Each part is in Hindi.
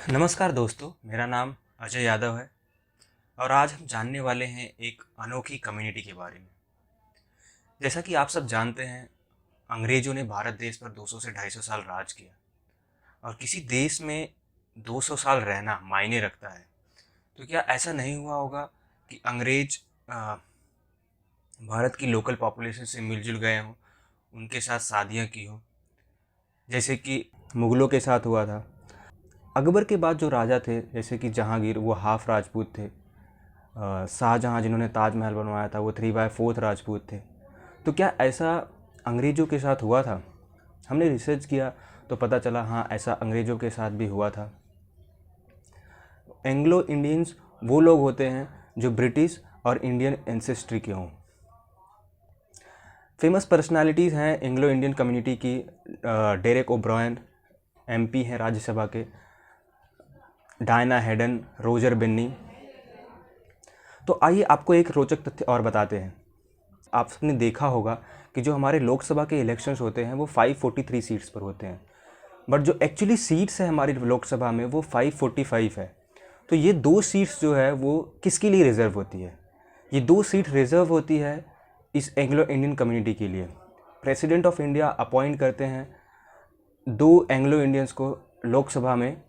नमस्कार दोस्तों, मेरा नाम अजय यादव है और आज हम जानने वाले हैं एक अनोखी कम्युनिटी के बारे में। जैसा कि आप सब जानते हैं, अंग्रेज़ों ने भारत देश पर 200 से 250 साल राज किया और किसी देश में 200 साल रहना मायने रखता है। तो क्या ऐसा नहीं हुआ होगा कि अंग्रेज़ भारत की लोकल पॉपुलेशन से मिलजुल गए हों, उनके साथ शादियाँ की हों, जैसे कि मुग़लों के साथ हुआ था। अकबर के बाद जो राजा थे, जैसे कि जहांगीर, वो हाफ़ राजपूत थे। शाहजहाँ जिन्होंने ताजमहल बनवाया था, वो 3/4 राजपूत थे। तो क्या ऐसा अंग्रेज़ों के साथ हुआ था? हमने रिसर्च किया तो पता चला हाँ, ऐसा अंग्रेज़ों के साथ भी हुआ था। एंग्लो इंडियंस वो लोग होते हैं जो ब्रिटिश और इंडियन एंसेस्ट्री के हों। फेमस पर्सनालिटीज़ हैं एंग्लो इंडियन कम्युनिटी की। डेरेक ओब्रायन एमपी हैं राज्यसभा के, डायना हेडन, रोजर बेन्नी। तो आइए आपको एक रोचक तथ्य और बताते हैं। आपने देखा होगा कि जो हमारे लोकसभा के इलेक्शंस होते हैं वो 543 सीट्स पर होते हैं, बट जो एक्चुअली सीट्स है हमारी लोकसभा में वो 545 है। तो ये 2 सीट्स जो है वो किसके लिए रिज़र्व होती है? ये 2 सीट रिज़र्व होती है इस एंग्लो इंडियन कम्युनिटी के लिए। प्रेसिडेंट ऑफ इंडिया अपॉइंट करते हैं 2 एंग्लो इंडियंस को लोकसभा में।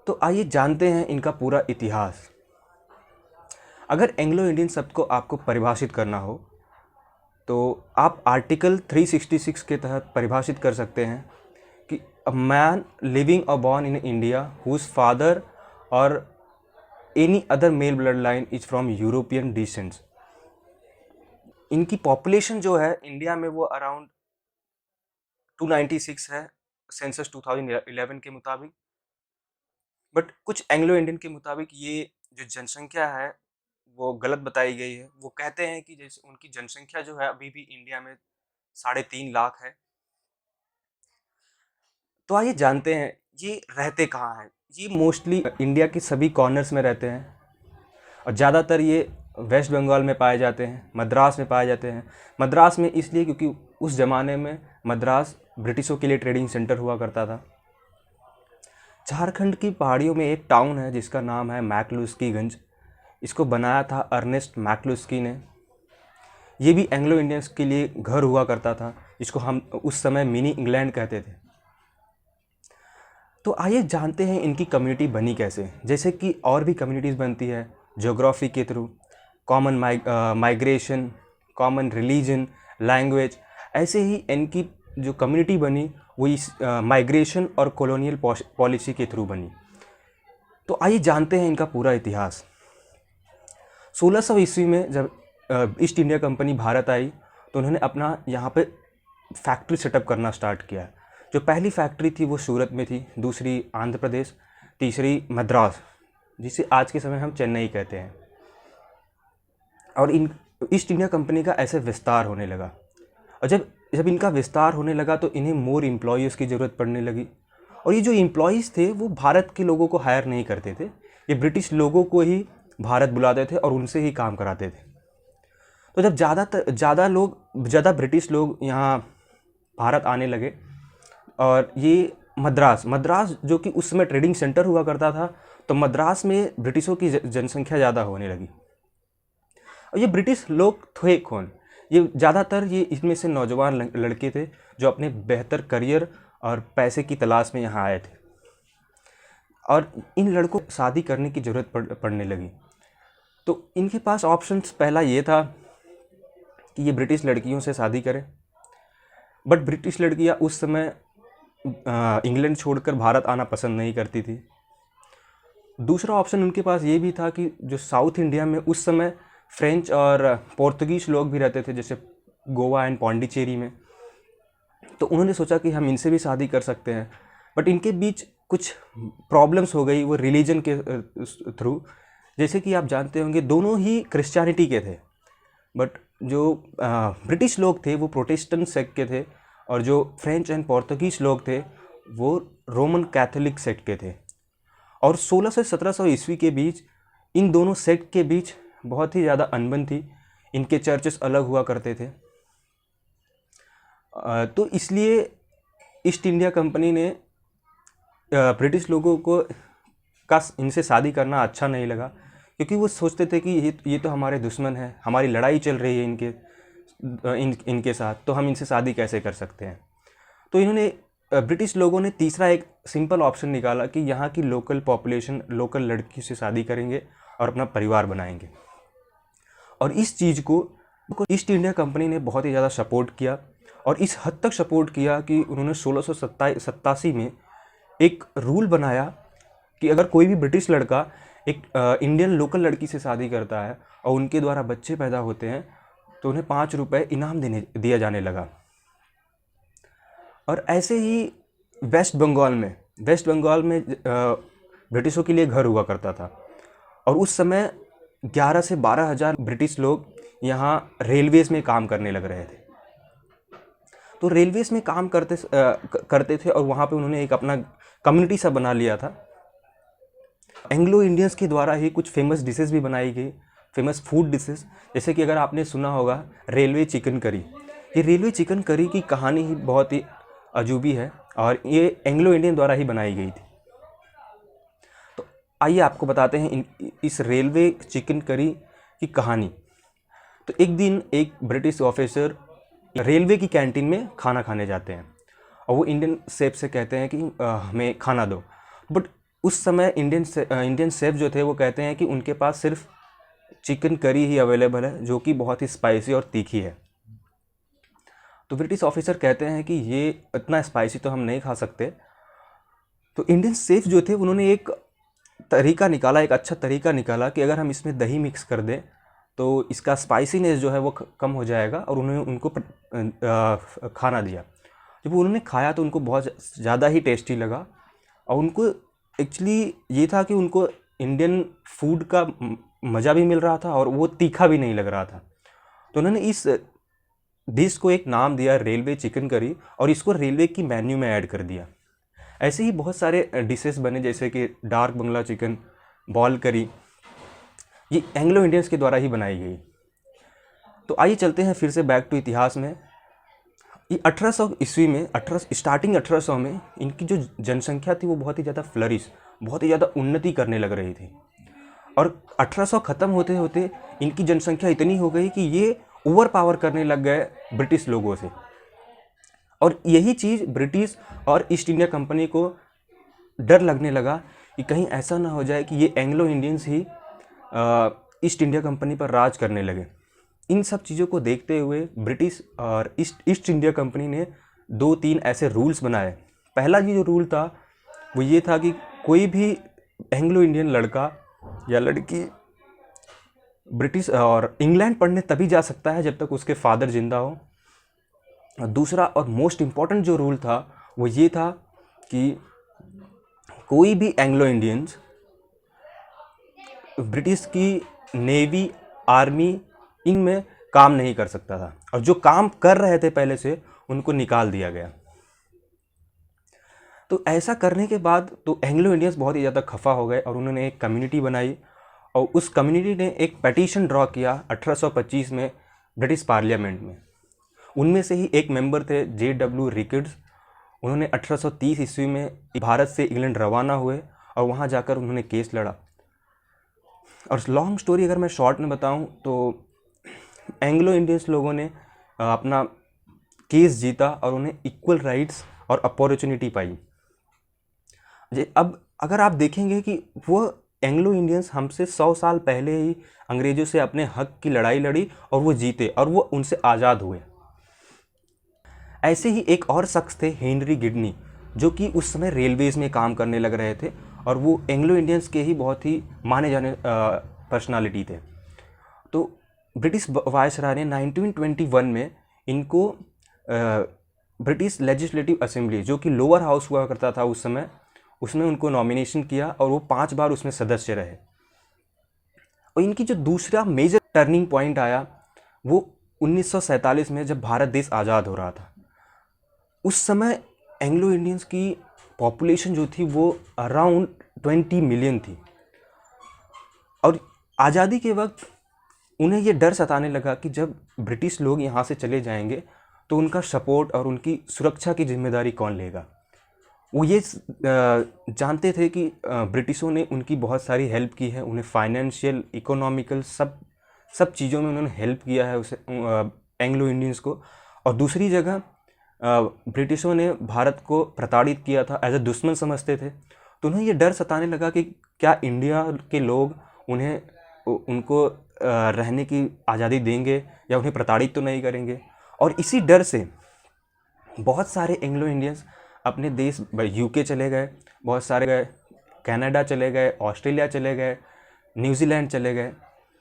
तो आइए जानते हैं इनका पूरा इतिहास। अगर एंग्लो इंडियन शब्द को आपको परिभाषित करना हो तो आप आर्टिकल 366 के तहत परिभाषित कर सकते हैं कि अ मैन लिविंग और born in India whose father और any other male blood line is from European descents. इनकी पॉपुलेशन जो है इंडिया में वो अराउंड 296 है सेंसस 2011 के मुताबिक। बट कुछ एंग्लो इंडियन के मुताबिक ये जो जनसंख्या है वो गलत बताई गई है। वो कहते हैं कि जैसे उनकी जनसंख्या जो है अभी भी इंडिया में 3.5 लाख है। तो आइए जानते हैं ये रहते कहाँ हैं। ये मोस्टली इंडिया के सभी कॉर्नर्स में रहते हैं और ज़्यादातर ये वेस्ट बंगाल में पाए जाते हैं, मद्रास में पाए जाते हैं। मद्रास में इसलिए क्योंकि उस ज़माने में मद्रास ब्रिटिशों के लिए ट्रेडिंग सेंटर हुआ करता था। झारखंड की पहाड़ियों में एक टाउन है जिसका नाम है मैक्लुस्कीगंज। इसको बनाया था अर्नेस्ट मैक्लुस्की ने। ये भी एंग्लो इंडियंस के लिए घर हुआ करता था, जिसको हम उस समय मिनी इंग्लैंड कहते थे। तो आइए जानते हैं इनकी कम्युनिटी बनी कैसे। जैसे कि और भी कम्युनिटीज़ बनती है ज्योग्राफी के through, common migration, common religion, language. ऐसे ही इनकी जो कम्युनिटी बनी वो इस माइग्रेशन और कॉलोनियल पॉलिसी के थ्रू बनी। तो आइए जानते हैं इनका पूरा इतिहास। 1600 ईस्वी में जब ईस्ट इंडिया कंपनी भारत आई तो उन्होंने अपना यहाँ पे फैक्ट्री सेटअप करना स्टार्ट किया। जो पहली फैक्ट्री थी वो सूरत में थी, दूसरी आंध्र प्रदेश, तीसरी मद्रास, जिसे आज के समय हम चेन्नई कहते हैं। और इन ईस्ट इंडिया कंपनी का ऐसे विस्तार होने लगा और जब जब इनका विस्तार होने लगा तो इन्हें मोर एम्प्लॉयज़ की ज़रूरत पड़ने लगी। और ये जो एम्प्लॉयज़ थे वो भारत के लोगों को हायर नहीं करते थे, ये ब्रिटिश लोगों को ही भारत बुलाते थे और उनसे ही काम कराते थे। तो जब ज़्यादा ब्रिटिश लोग यहाँ भारत आने लगे और ये मद्रास जो कि उस समय ट्रेडिंग सेंटर हुआ करता था, तो मद्रास में ब्रिटिशों की जनसंख्या ज़्यादा होने लगी। और ये ब्रिटिश लोग थे कौन? ये ज़्यादातर ये इसमें से नौजवान लड़के थे जो अपने बेहतर करियर और पैसे की तलाश में यहाँ आए थे और इन लड़कों को शादी करने की ज़रूरत पड़ने लगी। तो इनके पास ऑप्शंस पहला ये था कि ये ब्रिटिश लड़कियों से शादी करें, बट ब्रिटिश लड़कियां उस समय इंग्लैंड छोड़कर भारत आना पसंद नहीं करती थी। दूसरा ऑप्शन उनके पास ये भी था कि जो साउथ इंडिया में उस समय फ्रेंच और पोर्तुगीज़ लोग भी रहते थे, जैसे गोवा एंड पौंडीचेरी में। तो उन्होंने सोचा कि हम इनसे भी शादी कर सकते हैं, बट इनके बीच कुछ प्रॉब्लम्स हो गई वो रिलीजन के थ्रू। जैसे कि आप जानते होंगे दोनों ही क्रिश्चियनिटी के थे, बट जो ब्रिटिश लोग थे वो प्रोटेस्टेंट सेक्ट के थे और जो फ्रेंच एंड पोर्तुगीज़ लोग थे वो रोमन कैथोलिक सेक्ट के थे। और 1600 से 1700 ईस्वी के बीच इन दोनों सेक्ट के बीच बहुत ही ज़्यादा अनबन थी, इनके चर्चेस अलग हुआ करते थे। तो इसलिए ईस्ट इंडिया कंपनी ने ब्रिटिश लोगों को इनसे शादी करना अच्छा नहीं लगा, क्योंकि वो सोचते थे कि ये तो हमारे दुश्मन हैं, हमारी लड़ाई चल रही है इनके साथ, तो हम इनसे शादी कैसे कर सकते हैं। तो इन्होंने ब्रिटिश लोगों ने तीसरा एक सिंपल ऑप्शन निकाला कि यहाँ की लोकल पॉपुलेशन, लोकल लड़की से शादी करेंगे और अपना परिवार बनाएंगे। और इस चीज़ को ईस्ट इंडिया कंपनी ने बहुत ही ज़्यादा सपोर्ट किया, और इस हद तक सपोर्ट किया कि उन्होंने 1687 में एक रूल बनाया कि अगर कोई भी ब्रिटिश लड़का एक इंडियन लोकल लड़की से शादी करता है और उनके द्वारा बच्चे पैदा होते हैं तो उन्हें 5 रुपये इनाम दिया जाने लगा। और ऐसे ही वेस्ट बंगाल में ब्रिटिशों के लिए घर हुआ करता था, और उस समय 11 से 12 हज़ार ब्रिटिश लोग यहाँ रेलवेज़ में काम करने लग रहे थे। तो रेलवेज़ में काम करते थे, और वहाँ पे उन्होंने एक अपना कम्युनिटी सा बना लिया था। एंग्लो इंडियंस के द्वारा ही कुछ फेमस डिशेस भी बनाई गई, फेमस फूड डिशेस, जैसे कि अगर आपने सुना होगा रेलवे चिकन करी। ये रेलवे चिकन करी की कहानी ही बहुत ही अजूबी है, और ये एंग्लो इंडियन द्वारा ही बनाई गई थी। तो आइए आपको बताते हैं इस रेलवे चिकन करी की कहानी। तो एक दिन एक ब्रिटिश ऑफिसर रेलवे की कैंटीन में खाना खाने जाते हैं, और वो इंडियन शेफ से कहते हैं कि हमें खाना दो। बट उस समय इंडियन शेफ जो थे वो कहते हैं कि उनके पास सिर्फ चिकन करी ही अवेलेबल है, जो कि बहुत ही स्पाइसी और तीखी है। तो ब्रिटिश ऑफिसर कहते हैं कि ये इतना स्पाइसी तो हम नहीं खा सकते। तो इंडियन शेफ जो थे उन्होंने एक अच्छा तरीका निकाला कि अगर हम इसमें दही मिक्स कर दें तो इसका स्पाइसीनेस जो है वो कम हो जाएगा, और उन्होंने उनको खाना दिया। जब उन्होंने खाया तो उनको बहुत ज़्यादा ही टेस्टी लगा, और उनको एक्चुअली ये था कि उनको इंडियन फूड का मज़ा भी मिल रहा था और वो तीखा भी नहीं लग रहा था। तो उन्होंने इस डिश को एक नाम दिया रेलवे चिकन करी, और इसको रेलवे की मेन्यू में ऐड कर दिया। ऐसे ही बहुत सारे डिशेस बने, जैसे कि डार्क बंगला चिकन, बॉल करी, ये एंग्लो इंडियंस के द्वारा ही बनाई गई। तो आइए चलते हैं फिर से बैक टू इतिहास में। ये 1800 ईस्वी में, 1800 में इनकी जो जनसंख्या थी वो बहुत ही ज़्यादा बहुत ही ज़्यादा उन्नति करने लग रही थी, और 1800 ख़त्म होते होते इनकी जनसंख्या इतनी हो गई कि ये ओवर पावर करने लग गए ब्रिटिश लोगों से। और यही चीज़ ब्रिटिश और ईस्ट इंडिया कंपनी को डर लगने लगा कि कहीं ऐसा ना हो जाए कि ये एंग्लो इंडियंस ही ईस्ट इंडिया कंपनी पर राज करने लगे। इन सब चीज़ों को देखते हुए ब्रिटिश और ईस्ट इंडिया कंपनी ने 2-3 ऐसे रूल्स बनाए। पहला जो रूल था वो ये था कि कोई भी एंग्लो इंडियन लड़का या लड़की ब्रिटिश और इंग्लैंड पढ़ने तभी जा सकता है जब तक उसके फादर जिंदा हो। और दूसरा और मोस्ट इम्पॉर्टेंट जो रूल था वो ये था कि कोई भी एंग्लो इंडियंस ब्रिटिश की नेवी, आर्मी, इनमें काम नहीं कर सकता था, और जो काम कर रहे थे पहले से उनको निकाल दिया गया। तो ऐसा करने के बाद तो एंग्लो इंडियंस बहुत ही ज़्यादा खफा हो गए, और उन्होंने एक कम्युनिटी बनाई, और उस कम्युनिटी ने एक पेटिशन ड्रॉ किया 1825 में ब्रिटिश पार्लियामेंट में। उनमें से ही एक मेंबर थे J.W. रिकर्ड्स। उन्होंने 1830 ईस्वी में भारत से इंग्लैंड रवाना हुए, और वहाँ जाकर उन्होंने केस लड़ा। और लॉन्ग स्टोरी अगर मैं शॉर्ट में बताऊं तो एंग्लो इंडियंस लोगों ने अपना केस जीता, और उन्हें इक्वल राइट्स और अपॉर्चुनिटी पाई। अब अगर आप देखेंगे कि वो एंग्लो इंडियंस हमसे 100 साल पहले ही अंग्रेज़ों से अपने हक की लड़ाई लड़ी, और वो जीते, और वो उनसे आज़ाद हुए। ऐसे ही एक और शख्स थे हेनरी गिडनी, जो कि उस समय रेलवेज़ में काम करने लग रहे थे, और वो एंग्लो इंडियंस के ही बहुत ही माने जाने पर्सनालिटी थे। तो ब्रिटिश वायसराय ने 1921 में इनको ब्रिटिश लेजिस्लेटिव असेंबली, जो कि लोअर हाउस हुआ करता था उस समय, उसमें उनको नॉमिनेशन किया, और वो 5 बार उसमें सदस्य रहे। और इनकी जो दूसरा मेजर टर्निंग पॉइंट आया वो 1947 में, जब भारत देश आज़ाद हो रहा था। उस समय एंग्लो इंडियंस की पॉपुलेशन जो थी वो अराउंड 20 मिलियन थी, और आज़ादी के वक्त उन्हें ये डर सताने लगा कि जब ब्रिटिश लोग यहाँ से चले जाएंगे तो उनका सपोर्ट और उनकी सुरक्षा की जिम्मेदारी कौन लेगा। वो ये जानते थे कि ब्रिटिशों ने उनकी बहुत सारी हेल्प की है, उन्हें फाइनेंशियल, इकोनॉमिकल सब चीज़ों में उन्होंने हेल्प किया है उसे एंग्लो इंडियंस को। और दूसरी जगह ब्रिटिशों ने भारत को प्रताड़ित किया था, एज ए दुश्मन समझते थे। तो उन्हें ये डर सताने लगा कि क्या इंडिया के लोग उनको रहने की आज़ादी देंगे या उन्हें प्रताड़ित तो नहीं करेंगे। और इसी डर से बहुत सारे एंग्लो इंडियंस अपने देश यूके चले गए, बहुत सारे गए कनाडा चले गए, ऑस्ट्रेलिया चले गए, न्यूजीलैंड चले गए।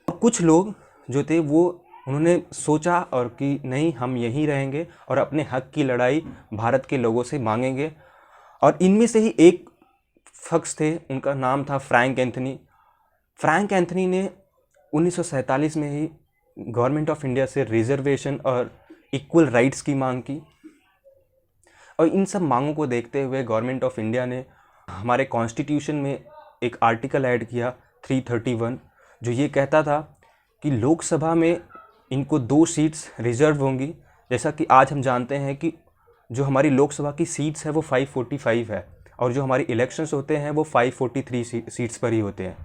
और कुछ लोग जो थे वो उन्होंने सोचा और कि नहीं, हम यहीं रहेंगे और अपने हक की लड़ाई भारत के लोगों से मांगेंगे। और इनमें से ही एक शख्स थे, उनका नाम था फ्रैंक एंथनी। फ्रैंक एंथनी ने 1947 में ही गवर्नमेंट ऑफ इंडिया से रिजर्वेशन और इक्वल राइट्स की मांग की। और इन सब मांगों को देखते हुए गवर्नमेंट ऑफ इंडिया ने हमारे कॉन्स्टिट्यूशन में एक आर्टिकल ऐड किया 331, जो ये कहता था कि लोकसभा में इनको 2 सीट्स रिजर्व होंगी। जैसा कि आज हम जानते हैं कि जो हमारी लोकसभा की सीट्स है वो 545 है, और जो हमारी इलेक्शंस होते हैं वो 543 सीट्स पर ही होते हैं।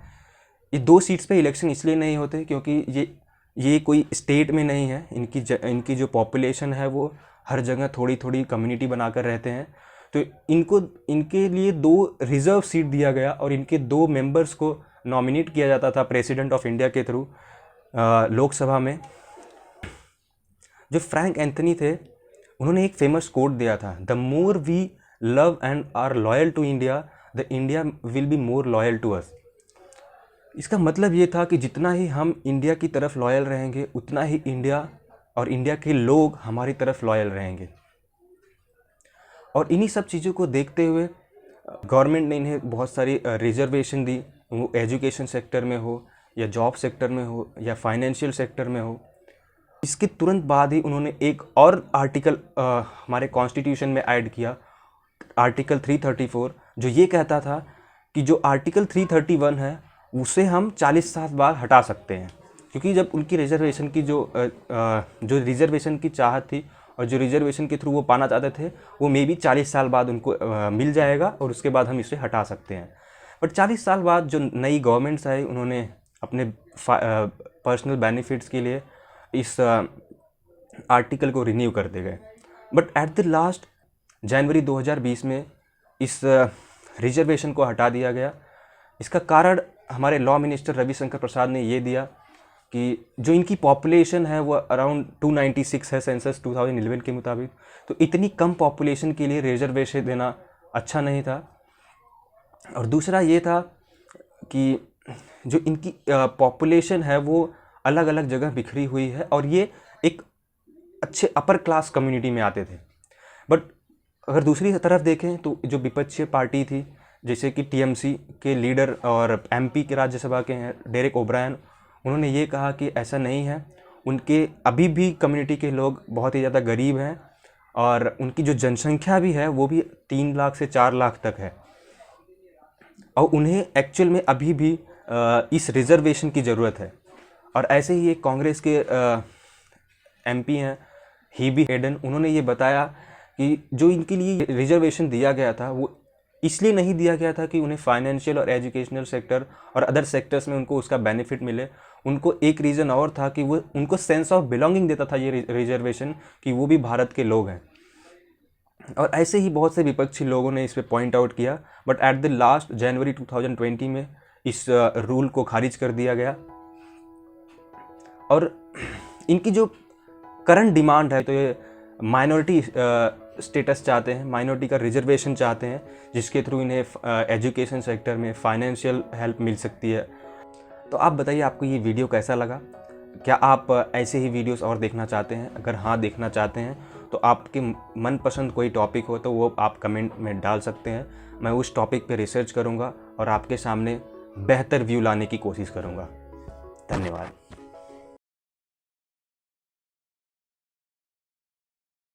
ये 2 सीट्स पे इलेक्शन इसलिए नहीं होते क्योंकि ये कोई स्टेट में नहीं है। इनकी जो पॉपुलेशन है वो हर जगह थोड़ी थोड़ी कम्युनिटी बनाकर रहते हैं। तो इनके लिए 2 रिज़र्व सीट दिया गया, और इनके 2 मेंबर्स को नॉमिनेट किया जाता था प्रेसिडेंट ऑफ इंडिया के थ्रू लोकसभा में। जो फ्रैंक एंथनी थे, उन्होंने एक फेमस कोट दिया था, the more we love and are loyal to India, the India will be more loyal to us. इसका मतलब ये था कि जितना ही हम इंडिया की तरफ लॉयल रहेंगे, उतना ही इंडिया और इंडिया के लोग हमारी तरफ लॉयल रहेंगे। और इन्हीं सब चीज़ों को देखते हुए गवर्नमेंट ने इन्हें बहुत सारी रिजर्वेशन दी, वो एजुकेशन सेक्टर में हो या जॉब सेक्टर में हो या फाइनेंशियल सेक्टर में हो। इसके तुरंत बाद ही उन्होंने एक और आर्टिकल हमारे कॉन्स्टिट्यूशन में ऐड किया, आर्टिकल 334, जो ये कहता था कि जो आर्टिकल 331 है उसे हम 40 साल बाद हटा सकते हैं। क्योंकि जब उनकी रिजर्वेशन की जो रिजर्वेशन की चाहत थी और जो रिजर्वेशन के थ्रू वो पाना चाहते थे, वो मे बी 40 साल बाद उनको मिल जाएगा और उसके बाद हम इसे हटा सकते हैं। बट 40 साल बाद जो नई गवर्नमेंट्स आई, उन्होंने अपने पर्सनल बेनिफिट्स के लिए इस आर्टिकल को रिन्यू कर दे गए। बट एट द लास्ट जनवरी 2020 में इस रिजर्वेशन को हटा दिया गया। इसका कारण हमारे लॉ मिनिस्टर रविशंकर प्रसाद ने ये दिया कि जो इनकी पॉपुलेशन है वो अराउंड 296 है सेंसस 2011 के मुताबिक। तो इतनी कम पॉपुलेशन के लिए रिजर्वेशन देना अच्छा नहीं था। और दूसरा ये था कि जो इनकी पॉपुलेशन है वो अलग अलग जगह बिखरी हुई है, और ये एक अच्छे अपर क्लास कम्युनिटी में आते थे। बट अगर दूसरी तरफ देखें तो जो विपक्षी पार्टी थी, जैसे कि टीएमसी के लीडर और एमपी के राज्यसभा के हैं डेरेक ओब्रायन, उन्होंने ये कहा कि ऐसा नहीं है, उनके अभी भी कम्युनिटी के लोग बहुत ही ज़्यादा गरीब हैं और उनकी जो जनसंख्या भी है वो भी 3 लाख से 4 लाख तक है, और उन्हें एक्चुअल में अभी भी इस रिजर्वेशन की ज़रूरत है। और ऐसे ही एक कांग्रेस के एमपी हैं हीबी हेडन, उन्होंने ये बताया कि जो इनके लिए रिजर्वेशन दिया गया था वो इसलिए नहीं दिया गया था कि उन्हें फाइनेंशियल और एजुकेशनल सेक्टर और अदर सेक्टर्स में उनको उसका बेनिफिट मिले। उनको एक रीज़न और था कि वो उनको सेंस ऑफ बिलोंगिंग देता था ये रिजर्वेशन, कि वो भी भारत के लोग हैं। और ऐसे ही बहुत से विपक्षी लोगों ने इस पे पॉइंट आउट किया। बट एट द लास्ट जनवरी 2020 में इस रूल को खारिज कर दिया गया। और इनकी जो करंट डिमांड है, तो ये माइनॉरिटी स्टेटस चाहते हैं, माइनॉरिटी का रिजर्वेशन चाहते हैं, जिसके थ्रू इन्हें एजुकेशन सेक्टर में फाइनेंशियल हेल्प मिल सकती है। तो आप बताइए आपको ये वीडियो कैसा लगा? क्या आप ऐसे ही वीडियोस और देखना चाहते हैं? अगर हाँ देखना चाहते हैं तो आपके मनपसंद कोई टॉपिक हो तो वो आप कमेंट में डाल सकते हैं। मैं उस टॉपिक पे रिसर्च करूँगा और आपके सामने बेहतर व्यू लाने की कोशिश करूँगा। धन्यवाद।